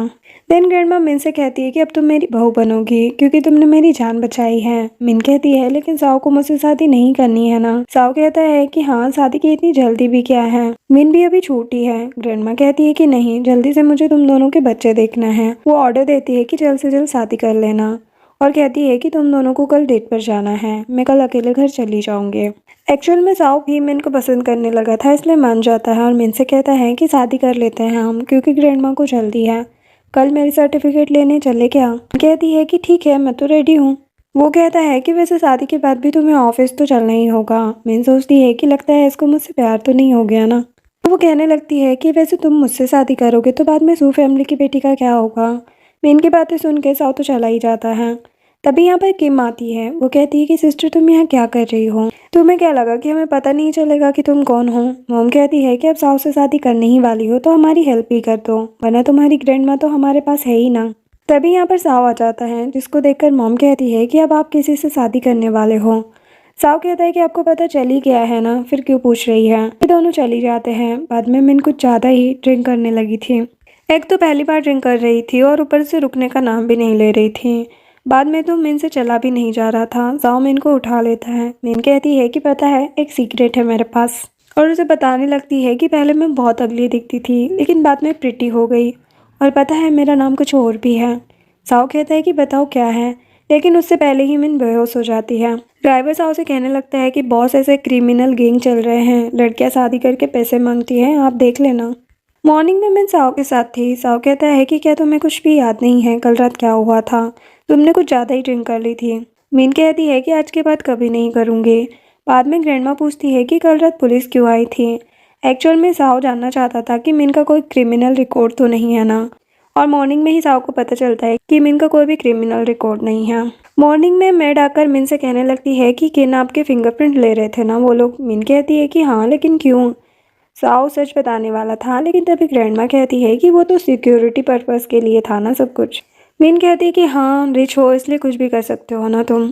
देन ग्रैंडमा मिन से कहती है कि अब तुम मेरी बहू बनोगी क्योंकि तुमने मेरी जान बचाई है। मिन कहती है लेकिन साओ को मुझसे शादी नहीं करनी है ना। साओ कहता है कि हाँ, शादी की इतनी जल्दी भी क्या है, मिन भी अभी छोटी है। ग्रैंडमा कहती है कि नहीं, जल्दी से मुझे तुम दोनों के बच्चे देखना है। वो ऑर्डर देती है कि जल्द से जल्द शादी कर लेना और कहती है कि तुम दोनों को कल डेट पर जाना है, मैं कल अकेले घर चली जाऊंगी। एक्चुअल में साओ भी मिन को पसंद करने लगा था, इसलिए मान जाता है और मिन से कहता है कि शादी कर लेते हैं हम क्योंकि ग्रैंडमा को जल्दी है। कल मेरी सर्टिफिकेट लेने चले क्या? कहती है कि ठीक है, मैं तो रेडी हूँ। वो कहता है कि वैसे शादी के बाद भी तुम्हें ऑफिस तो चलना ही होगा। मिन सोचती है कि लगता है इसको मुझसे प्यार तो नहीं हो गया ना। वो कहने लगती है कि वैसे तुम मुझसे शादी करोगे तो बाद में सू फैमिली की बेटी का क्या होगा। मिन की बातें सुन के साओ तो चला ही जाता है। तभी यहाँ पर किम आती है। वो कहती है कि सिस्टर, तुम यहाँ क्या कर रही हो? तुम्हें क्या लगा कि हमें पता नहीं चलेगा कि तुम कौन हो? मॉम कहती है कि अब साओ से शादी करने ही वाली हो तो हमारी हेल्प ही कर दो, वरना तुम्हारी ग्रैंडमा तो हमारे पास है ही ना। तभी यहाँ पर साओ आ जाता है, जिसको देखकर मॉम कहती है कि अब आप किसी से शादी करने वाले हो। साओ कहता है कि आपको पता चल ही गया है ना, फिर क्यों पूछ रही है। ये दोनों चली जाते हैं। बाद में मिन कुछ ज़्यादा ही ड्रिंक करने लगी थी। एक तो पहली बार ड्रिंक कर रही थी और ऊपर से रुकने का नाम भी नहीं ले रही थी। बाद में तो मिन से चला भी नहीं जा रहा था। साओ मिन को उठा लेता है। मिन कहती है कि पता है, एक सीक्रेट है मेरे पास, और उसे बताने लगती है कि पहले मैं बहुत अगली दिखती थी लेकिन बाद में प्रिटी हो गई, और पता है मेरा नाम कुछ और भी है। साओ कहता है कि बताओ क्या है, लेकिन उससे पहले ही मिन बेहोश हो जाती है। ड्राइवर साओ से कहने लगता है कि बॉस, ऐसे क्रिमिनल गैंग चल रहे हैं, लड़कियां शादी करके पैसे मांगती हैं, आप देख लेना। मॉर्निंग में मैं साओ के साथ थी। साओ कहता है कि क्या तुम्हें कुछ भी याद नहीं है कल रात क्या हुआ था? तुमने कुछ ज़्यादा ही ड्रिंक कर ली थी। मीन कहती है कि आज के बाद कभी नहीं करूँगी। बाद में ग्रैंडमा पूछती है कि कल रात पुलिस क्यों आई थी। एक्चुअल में साओ जानना चाहता था कि मिन का कोई क्रिमिनल रिकॉर्ड तो नहीं है ना, और मॉर्निंग में ही साओ को पता चलता है कि मिन का कोई भी क्रिमिनल रिकॉर्ड नहीं है। मॉर्निंग में मैड आकर मिन से कहने लगती है कि किन आपके फिंगरप्रिंट ले रहे थे ना वो लोग। मिन कहती है कि हाँ, लेकिन क्यों? साओ सच बताने वाला था, लेकिन तभी ग्रैंडमा कहती है कि वो तो सिक्योरिटी पर्पस के लिए था ना सब कुछ। मिन कहती है कि हाँ, रिच हो इसलिए कुछ भी कर सकते हो ना तुम।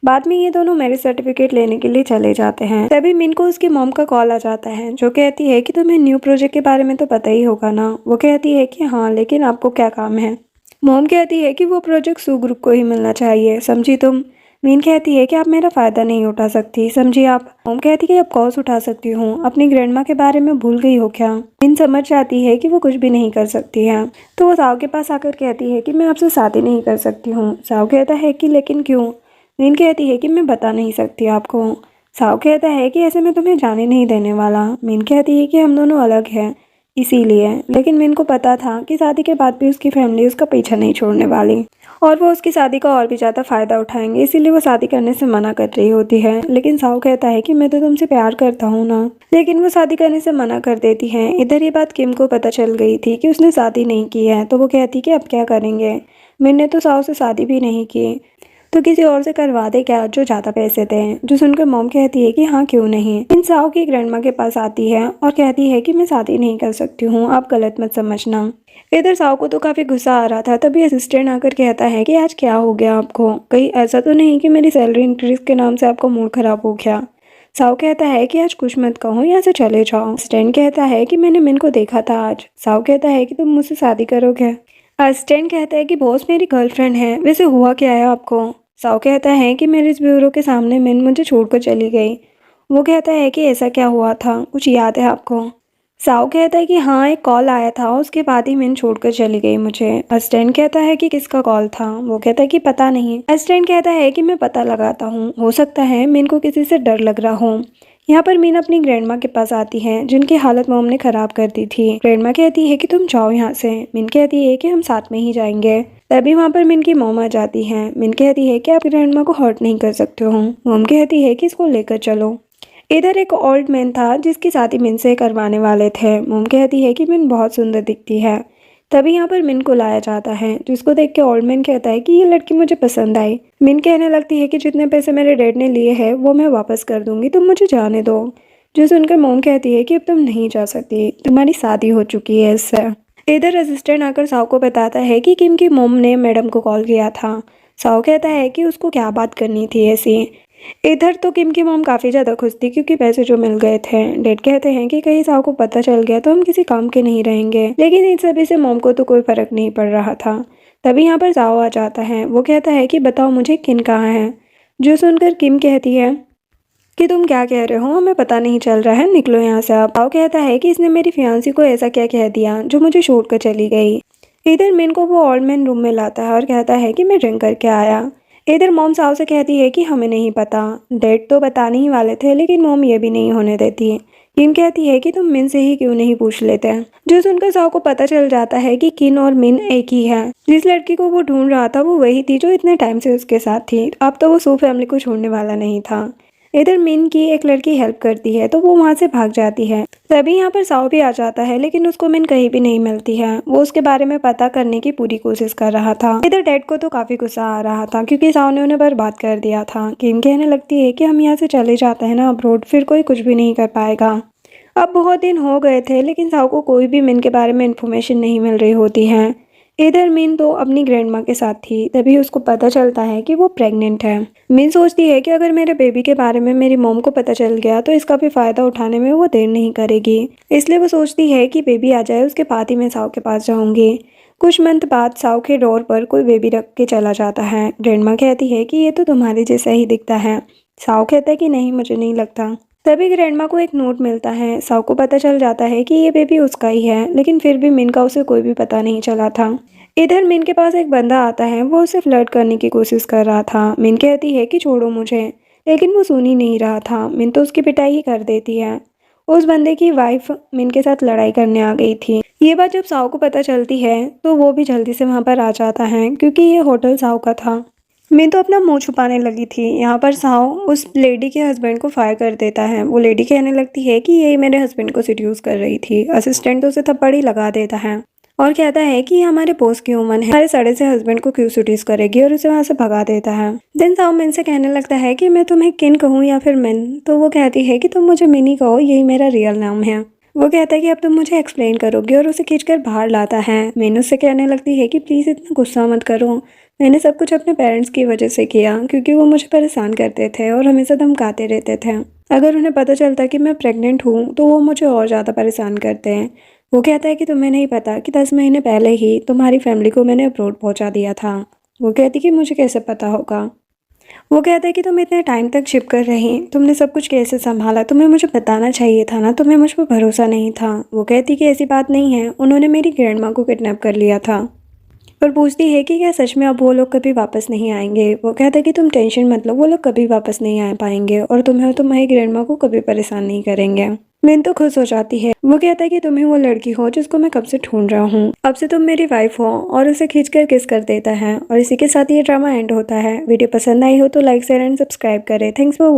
बाद में ये दोनों मैरिज सर्टिफिकेट लेने के लिए चले जाते हैं। तभी मिन को उसकी मॉम का कॉल आ जाता है, जो कहती है कि तुम्हें न्यू प्रोजेक्ट के बारे में तो पता ही होगा ना। वो कहती है कि हाँ, लेकिन आपको क्या काम है? मॉम कहती है कि वो प्रोजेक्ट सू ग्रुप को ही मिलना चाहिए, समझी तुम? मीन कहती है कि आप मेरा फ़ायदा नहीं उठा सकती, समझी आप? मॉम कहती है कि अब कॉज उठा सकती हूँ, अपनी ग्रैंडमा के बारे में भूल गई हो क्या? मीन समझ जाती है कि वो कुछ भी नहीं कर सकती है, तो वो साओ के पास आकर कहती है कि मैं आपसे शादी नहीं कर सकती हूँ। साओ कहता है कि लेकिन क्यों? मीन कहती है कि मैं बता नहीं सकती आपको। साओ कहता है कि ऐसे मैं तुम्हें जाने नहीं देने वाला। मीन कहती है कि हम दोनों अलग हैं इसीलिए, लेकिन मिन को पता था कि शादी के बाद भी उसकी फैमिली उसका पीछा नहीं छोड़ने वाली और वो उसकी शादी का और भी ज़्यादा फ़ायदा उठाएंगे, इसीलिए वो शादी करने से मना कर रही होती है। लेकिन साओ कहता है कि मैं तो तुमसे प्यार करता हूँ ना, लेकिन वो शादी करने से मना कर देती है। इधर ये बात किम को पता चल गई थी कि उसने शादी नहीं की है, तो वो कहती कि अब क्या करेंगे, मिन ने तो साओ से शादी भी नहीं की, तो किसी और से करवा दे क्या जो ज़्यादा पैसे दें। जो सुनकर मॉम कहती है कि हाँ, क्यों नहीं। इन साओ की ग्रैंडमा के पास आती है और कहती है कि मैं शादी नहीं कर सकती हूँ, आप गलत मत समझना। इधर साओ को तो काफ़ी गुस्सा आ रहा था, तभी असिस्टेंट आकर कहता है कि आज क्या हो गया आपको, कहीं ऐसा तो नहीं कि मेरी सैलरी इंक्रीज के नाम से आपका मूड खराब हो गया। साओ कहता है कि आज कुछ मत कहो, यहाँ से चले जाओ। असिस्टेंट कहता है कि मैंने मिन को देखा था आज। साओ कहता है कि तुम मुझसे शादी करोगे? असिस्टेंट कहता है कि बॉस मेरी गर्लफ्रेंड है, वैसे हुआ क्या है आपको? साओ कहता है कि मेरे इस ब्यूरो के सामने मिन मुझे छोड़कर चली गई। वो कहता है कि ऐसा क्या हुआ था, कुछ याद है आपको? साओ कहता है कि हाँ, एक कॉल आया था, उसके बाद ही मिन छोड़कर चली गई मुझे। असिस्टेंट कहता है कि किसका कॉल था? वो कहता है कि पता नहीं। असिस्टेंट कहता है कि मैं पता लगाता हूँ, हो सकता है मिन को किसी से डर लग रहा हो। यहाँ पर मीन अपनी ग्रैंडमा के पास आती है, जिनकी हालत मॉम ने खराब कर दी थी। ग्रैंडमा कहती है कि तुम जाओ यहाँ से। मिन कहती है कि हम साथ में ही जाएंगे। तभी वहाँ पर मिन की मॉम आ जाती है। मिन कहती है कि आप ग्रैंडमा को हर्ट नहीं कर सकते हो। मॉम कहती है कि इसको लेकर चलो। इधर एक ओल्ड मैन था जिसकी शादी मिन से करवाने वाले थे। मॉम कहती है कि मिन बहुत सुंदर दिखती है। तभी यहाँ पर मिन को लाया जाता है, जिसको देख के ओल्ड मैन कहता है कि ये लड़की मुझे पसंद आई। मिन कहने लगती है कि जितने पैसे मेरे डैड ने लिए हैं वो मैं वापस कर दूंगी, तुम मुझे जाने दो। जो सुनकर मॉम कहती है कि अब तुम नहीं जा सकती, तुम्हारी शादी हो चुकी है इससे। इधर असिस्टेंट आकर साओ को बताता है कि किम की मॉम ने मैडम को कॉल किया था। साओ कहता है कि उसको क्या बात करनी थी ऐसी। इधर तो किम की मॉम काफ़ी ज़्यादा खुश थी क्योंकि पैसे जो मिल गए थे। डैड कहते हैं कि कहीं साओ को पता चल गया तो हम किसी काम के नहीं रहेंगे, लेकिन इन सभी से मॉम को तो कोई फ़र्क नहीं पड़ रहा था। तभी यहाँ पर साओ आ जाता है। वो कहता है कि बताओ मुझे किन कहाँ है। जो सुनकर किम कहती है कि तुम क्या कह रहे हो, हमें पता नहीं चल रहा है, निकलो यहाँ से आप। साओ कहता है कि इसने मेरी फियांसी को ऐसा क्या कह दिया जो मुझे छोड़कर चली गई। इधर मिन को वो ओल्ड मैन रूम में लाता है और कहता है कि मैं ड्रिंक करके आया। इधर मॉम साओ से कहती है कि हमें नहीं पता। डैड तो बताने ही वाले थे लेकिन मॉम ये भी नहीं होने देती। किम कहती है कि तुम मिन से ही क्यों नहीं पूछ लेते। जो सुनकर साओ को पता चल जाता है कि किन और मिन एक ही है। जिस लड़की को वो ढूंढ रहा था वो वही थी जो इतने टाइम से उसके साथ थी। अब तो वो सू फैमिली को छोड़ने वाला नहीं था। इधर मिन की एक लड़की हेल्प करती है तो वो वहाँ से भाग जाती है। तभी यहाँ पर साओ भी आ जाता है लेकिन उसको मिन कहीं भी नहीं मिलती है। वो उसके बारे में पता करने की पूरी कोशिश कर रहा था। इधर डैड को तो काफी गुस्सा आ रहा था क्योंकि साओ ने उन्हें बर्बाद कर दिया था। किम कहने लगती है कि हम यहाँ से चले जाते हैं ना अब्रोड, फिर कोई कुछ भी नहीं कर पाएगा। अब बहुत दिन हो गए थे लेकिन साओ को कोई भी मिन के बारे में इन्फॉर्मेशन नहीं मिल रही होती है। इधर मिन तो अपनी ग्रैंड माँ के साथ थी। तभी उसको पता चलता है कि वो प्रेग्नेंट है। मिन सोचती है कि अगर मेरे बेबी के बारे में मेरी मॉम को पता चल गया तो इसका भी फायदा उठाने में वो देर नहीं करेगी। इसलिए वो सोचती है कि बेबी आ जाए उसके बाद ही मैं साओ के पास जाऊंगी। कुछ मंथ बाद साओ के डोर पर कोई बेबी रख के चला जाता है। ग्रैंड माँ कहती है कि ये तो तुम्हारे जैसा ही दिखता है। साओ कहता है कि नहीं, मुझे नहीं लगता। तभी ग्रैंडमा को एक नोट मिलता है। साओ को पता चल जाता है कि ये बेबी उसका ही है, लेकिन फिर भी मिन का उसे कोई भी पता नहीं चला था। इधर मिन के पास एक बंदा आता है। वो उसे फ्लर्ट करने की कोशिश कर रहा था। मिन कहती है कि छोड़ो मुझे, लेकिन वो सुन ही नहीं रहा था। मिन तो उसकी पिटाई ही कर देती है। उस बंदे की वाइफ मिन के साथ लड़ाई करने आ गई थी। ये बात जब साओ को पता चलती है तो वो भी जल्दी से वहाँ पर आ जाता है क्योंकि ये होटल साओ का था। मिन तो अपना मुंह छुपाने लगी थी। यहाँ पर साओ उस लेडी के हस्बैंड को फायर कर देता है। वो लेडी कहने लगती है कि ये मेरे हस्बैंड को सिड्यूस कर रही थी। असिस्टेंट तो उसे थप्पड़ ही लगा देता है और कहता है कि ये हमारे बॉस की वुमन है, हमारे सड़े से हस्बैंड को क्यों सिड्यूस करेगी, और उसे वहाँ से भगा देता है। देन साओ मिन से कहने लगता है कि मैं तुम्हें किन कहूँ या फिर मिन। तो वो कहती है कि तुम मुझे मिन ही कहो, यही मेरा रियल नाम है। वो कहता है कि अब तुम मुझे एक्सप्लेन करोगे और उसे खींचकर बाहर लाता है। मिन उससे कहने लगती है कि प्लीज़ इतना गुस्सा मत करो, मैंने सब कुछ अपने पेरेंट्स की वजह से किया क्योंकि वो मुझे परेशान करते थे और हमेशा धमकाते रहते थे। अगर उन्हें पता चलता कि मैं प्रेग्नेंट हूँ तो वो मुझे और ज़्यादा परेशान करते हैं। वो कहता है कि तुम्हें नहीं पता कि 10 महीने पहले ही तुम्हारी फैमिली को मैंने अब्रोड पहुँचा दिया था। वो कहती कि मुझे कैसे पता होगा। वो कहता है कि तुम इतने टाइम तक छिप कर रही, तुमने सब कुछ कैसे संभाला, तुम्हें मुझे बताना चाहिए था ना, तुम्हें मुझ पर भरोसा नहीं था। वो कहती कि ऐसी बात नहीं है, उन्होंने मेरी ग्रैंड माँ को किडनैप कर लिया था। और पूछती है कि क्या सच में अब वो लोग कभी वापस नहीं आएंगे। वो कहता है कि तुम टेंशन मत लो, वो लोग कभी वापस नहीं आ पाएंगे और तुम्हें और तुम्हारी ग्रैंड माँ को कभी परेशान नहीं करेंगे। मिन तो खुश हो जाती है। वो कहता है कि तुम्हें वो लड़की हो जिसको मैं कब से ढूंढ रहा हूँ, अब से तुम मेरी वाइफ हो, और उसे खींचकर किस कर देता है। और इसी के साथ ये ड्रामा एंड होता है। वीडियो पसंद आई हो तो लाइक शेयर एंड सब्सक्राइब करें। Thanks for